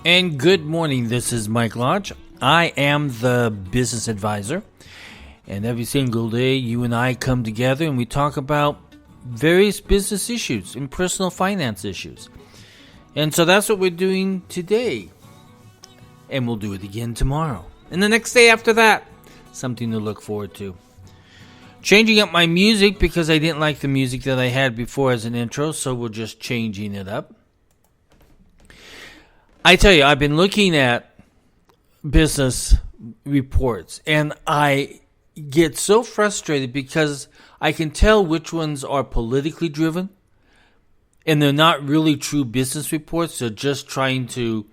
And good morning, this is Mike Lodge. I am the business advisor, and every single day you and I come together and we talk about various business issues and personal finance issues. And so that's what we're doing today, and we'll do it again tomorrow. And the next day after that, something to look forward to. Changing up my music because I didn't like the music that I had before as an intro, so we're just changing it up. I tell you, I've been looking at business reports, and I get so frustrated because I can tell which ones are politically driven, and they're not really true business reports. They're just trying to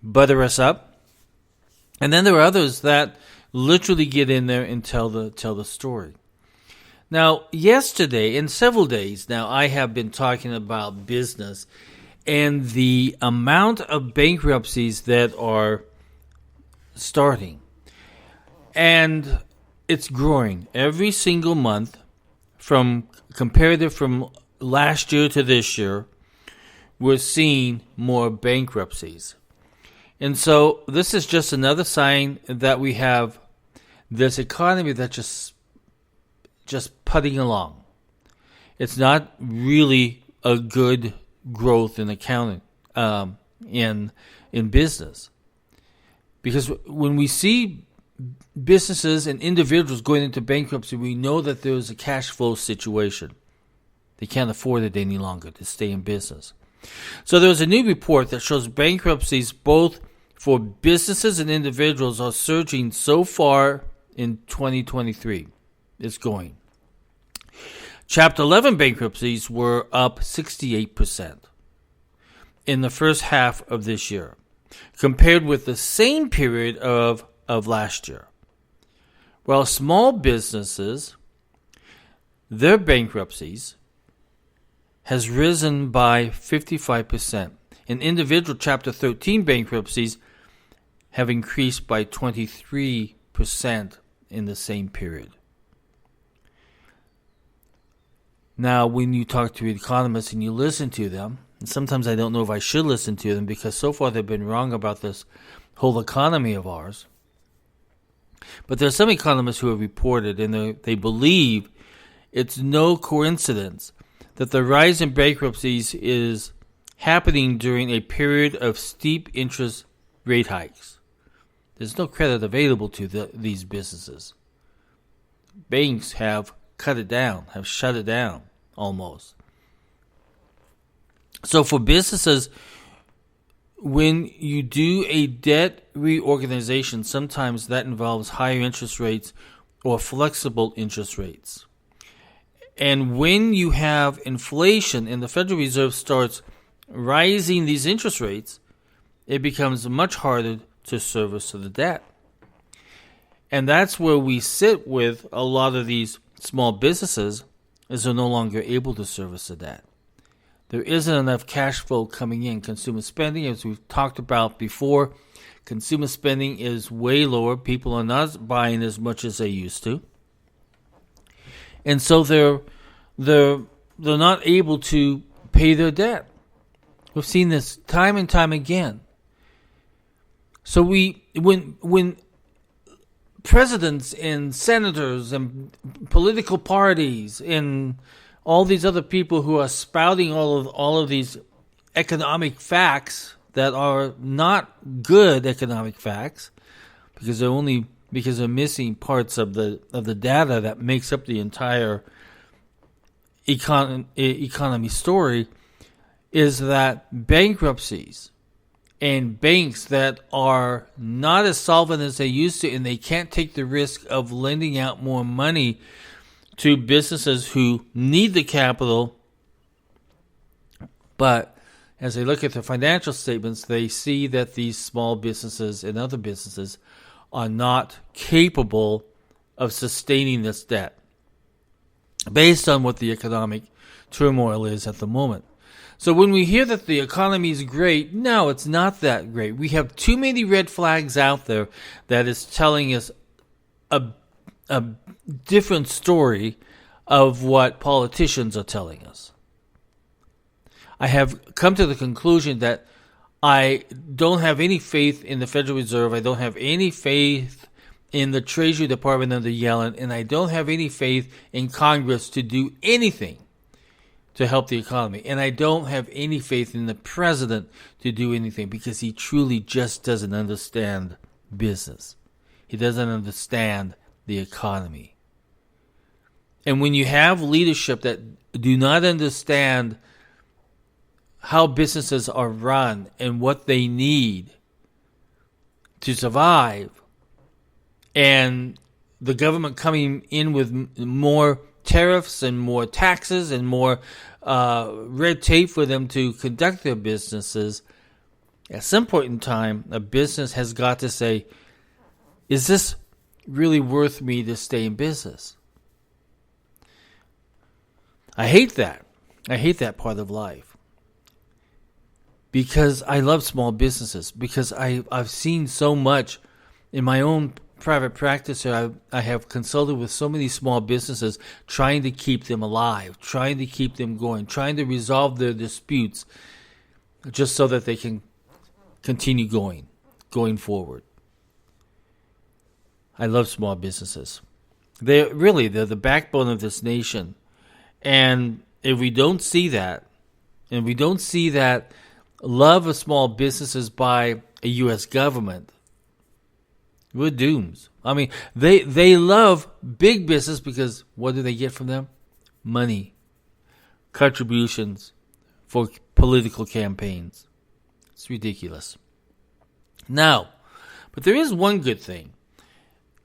butter us up. And then there are others that literally get in there and tell the story. Now, yesterday and several days now, I have been talking about business and the amount of bankruptcies that are starting. And it's growing every single month from last year to this year. We're seeing more bankruptcies. And so this is just another sign that we have this economy that's just putting along. It's not really a good growth in accounting, in business, because when we see businesses and individuals going into bankruptcy, we know that there's a cash flow situation. They can't afford it any longer to stay in business. So there's a new report that shows bankruptcies both for businesses and individuals are surging so far in 2023. It's going. Chapter 11 bankruptcies were up 68% in the first half of this year, compared with the same period of last year. While small businesses, their bankruptcies has risen by 55%. And individual Chapter 13 bankruptcies have increased by 23% in the same period. Now, when you talk to economists and you listen to them, and sometimes I don't know if I should listen to them because so far they've been wrong about this whole economy of ours. But there are some economists who have reported, and they believe it's no coincidence that the rise in bankruptcies is happening during a period of steep interest rate hikes. There's no credit available to these businesses. Banks have cut it down, have shut it down almost. So for businesses, when you do a debt reorganization, sometimes that involves higher interest rates or flexible interest rates. And when you have inflation and the Federal Reserve starts rising these interest rates, it becomes much harder to service the debt. And that's where we sit with a lot of these small businesses, is they're no longer able to service the debt. There isn't enough cash flow coming in. Consumer spending, as we've talked about before, consumer spending is way lower. People are not buying as much as they used to. And so they're not able to pay their debt. We've seen this time and time again. So when presidents and senators and political parties and all these other people who are spouting all of these economic facts that are not good economic facts, because they're missing parts of the data that makes up the entire economy story, is that bankruptcies and banks that are not as solvent as they used to, and they can't take the risk of lending out more money to businesses who need the capital, but as they look at their financial statements, they see that these small businesses and other businesses are not capable of sustaining this debt based on what the economic turmoil is at the moment. So when we hear that the economy is great, no, it's not that great. We have too many red flags out there that is telling us a different story of what politicians are telling us. I have come to the conclusion that I don't have any faith in the Federal Reserve. I don't have any faith in the Treasury Department under Yellen, and I don't have any faith in Congress to do anything to help the economy. And I don't have any faith in the president to do anything because he truly just doesn't understand business. He doesn't understand the economy. And when you have leadership that do not understand how businesses are run and what they need to survive, and the government coming in with more tariffs and more taxes and more red tape for them to conduct their businesses, at some point in time, a business has got to say, is this really worth me to stay in business? I hate that. I hate that part of life. Because I love small businesses. Because I've seen so much in my own private practice. I have consulted with so many small businesses trying to keep them alive, trying to keep them going, trying to resolve their disputes just so that they can continue going forward. I love small businesses. They're the backbone of this nation. And if we don't see that, and we don't see that love of small businesses by a U.S. government, we're doomed. I mean, they love big business because what do they get from them? Money, contributions for political campaigns. It's ridiculous. Now, but there is one good thing.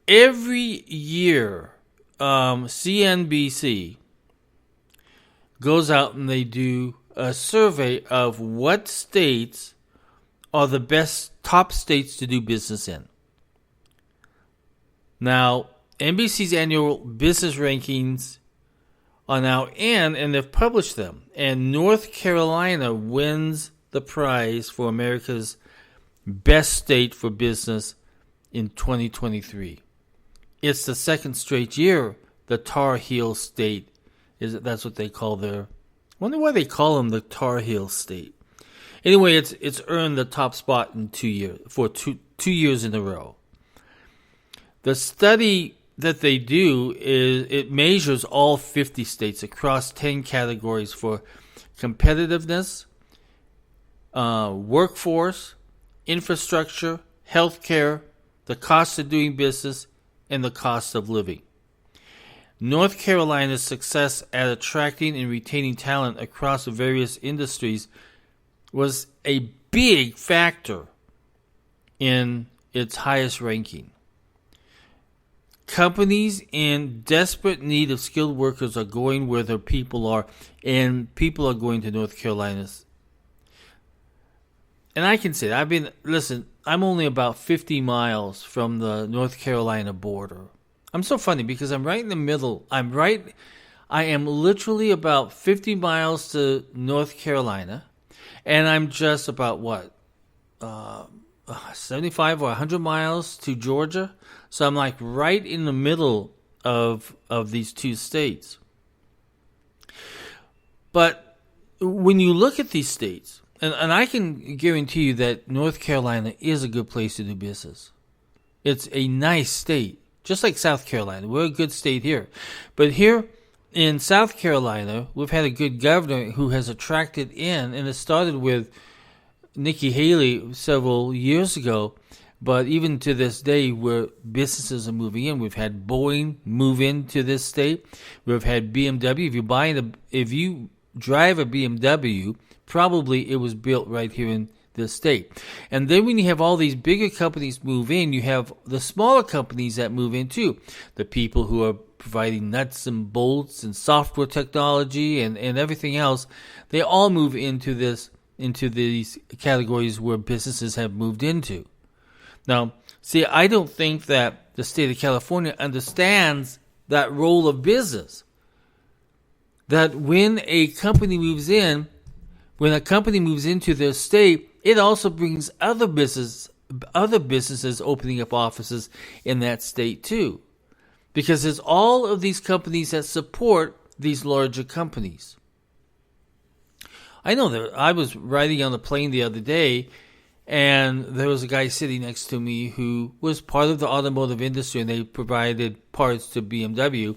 Every year, CNBC goes out and they do a survey of what states are the best top states to do business in. Now, NBC's annual business rankings are now in, and they've published them. And North Carolina wins the prize for America's best state for business in 2023. It's the second straight year the Tar Heel state that's what they call their. I wonder why they call them the Tar Heel state. Anyway, it's earned the top spot in 2 years for two years in a row. The study that they do is it measures all 50 states across 10 categories for competitiveness, workforce, infrastructure, healthcare, the cost of doing business, and the cost of living. North Carolina's success at attracting and retaining talent across various industries was a big factor in its highest ranking. Companies in desperate need of skilled workers are going where their people are, and people are going to North Carolina. And I can say that. I'm only about 50 miles from the North Carolina border. I'm so funny because I'm right in the middle. I am literally about 50 miles to North Carolina, and I'm just about 75 or 100 miles to Georgia. So I'm like right in the middle of these two states. But when you look at these states, and I can guarantee you that North Carolina is a good place to do business. It's a nice state. Just like South Carolina. We're a good state here. But here in South Carolina, we've had a good governor who has attracted in, and it started with Nikki Haley several years ago, but even to this day, where businesses are moving in. We've had Boeing move into this state. We've had BMW. If you drive a BMW, probably it was built right here in this state. And then when you have all these bigger companies move in, you have the smaller companies that move in too. The people who are providing nuts and bolts and software technology and everything else, they all move into these categories where businesses have moved into. Now, see, I don't think that the state of California understands that role of business. That when a company moves into their state, it also brings other businesses opening up offices in that state too. Because there's all of these companies that support these larger companies. I know that I was riding on the plane the other day, and there was a guy sitting next to me who was part of the automotive industry, and they provided parts to BMW,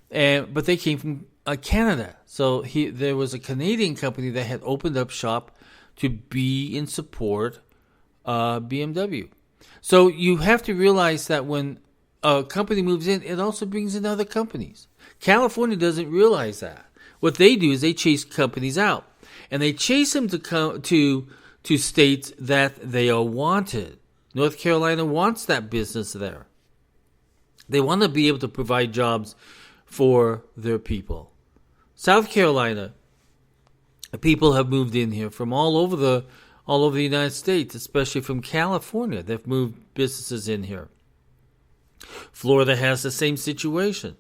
but they came from Canada. So there was a Canadian company that had opened up shop to be in support BMW. So you have to realize that when a company moves in, it also brings in other companies. California doesn't realize that. What they do is they chase companies out, and they chase them to come to states that they are wanted. North Carolina wants that business there. They want to be able to provide jobs for their people. South Carolina, people have moved in here from all over the United States, especially from California. They've moved businesses in here. Florida has the same situation.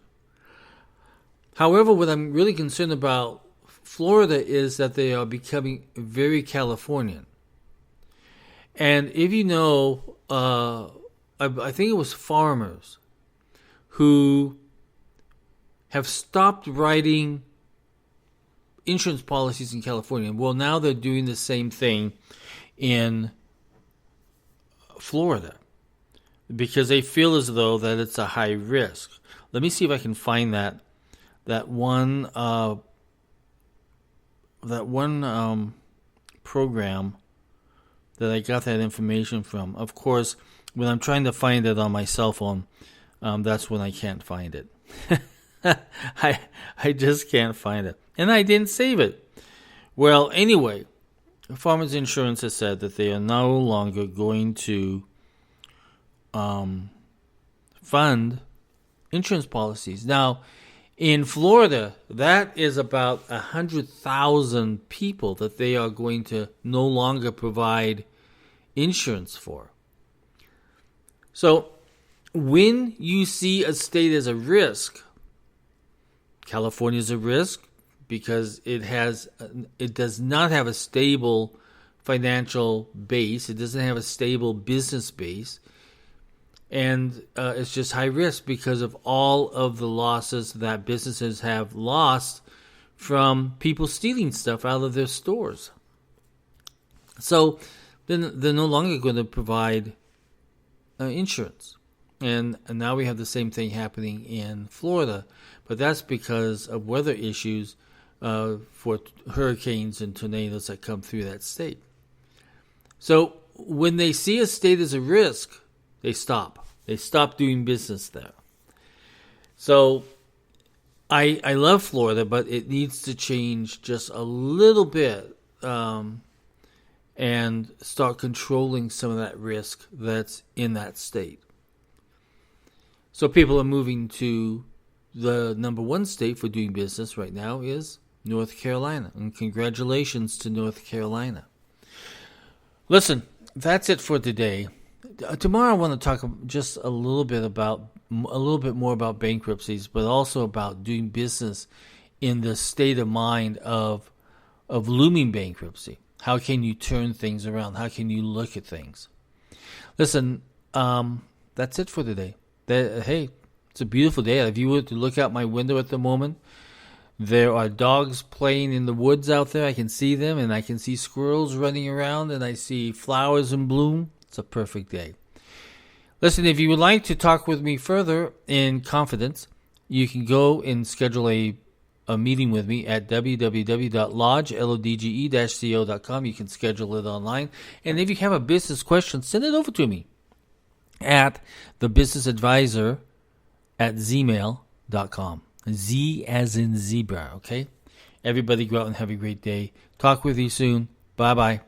However, what I'm really concerned about Florida is that they are becoming very Californian. And if you know, I think it was farmers who have stopped writing insurance policies in California. Well, now they're doing the same thing in Florida because they feel as though that it's a high risk. Let me see if I can find that one program that I got that information from. Of course, when I'm trying to find it on my cell phone, that's when I can't find it. I just can't find it. And I didn't save it. Well, anyway, Farmers Insurance has said that they are no longer going to fund insurance policies. Now, in Florida, that is about 100,000 people that they are going to no longer provide insurance for. So, when you see a state as a risk, California is a risk because it does not have a stable financial base. It doesn't have a stable business base. And it's just high risk because of all of the losses that businesses have lost from people stealing stuff out of their stores. So then they're no longer going to provide insurance. And now we have the same thing happening in Florida. But that's because of weather issues for hurricanes and tornadoes that come through that state. So when they see a state as a risk, they stop. They stop doing business there. So I love Florida, but it needs to change just a little bit and start controlling some of that risk that's in that state. So people are moving to the number one state for doing business right now is North Carolina. And congratulations to North Carolina. Listen, that's it for today. Tomorrow I want to talk just a little bit more about bankruptcies, but also about doing business in the state of mind of looming bankruptcy. How can you turn things around? How can you look at things? Listen, that's it for today. Hey, it's a beautiful day. If you were to look out my window at the moment, there are dogs playing in the woods out there. I can see them, and I can see squirrels running around, and I see flowers in bloom. It's a perfect day. Listen, if you would like to talk with me further in confidence, you can go and schedule a meeting with me at www.lodge.co.com. You can schedule it online. And if you have a business question, send it over to me at thebusinessadvisor at gmail.com. Z as in zebra, okay? Everybody go out and have a great day. Talk with you soon. Bye-bye.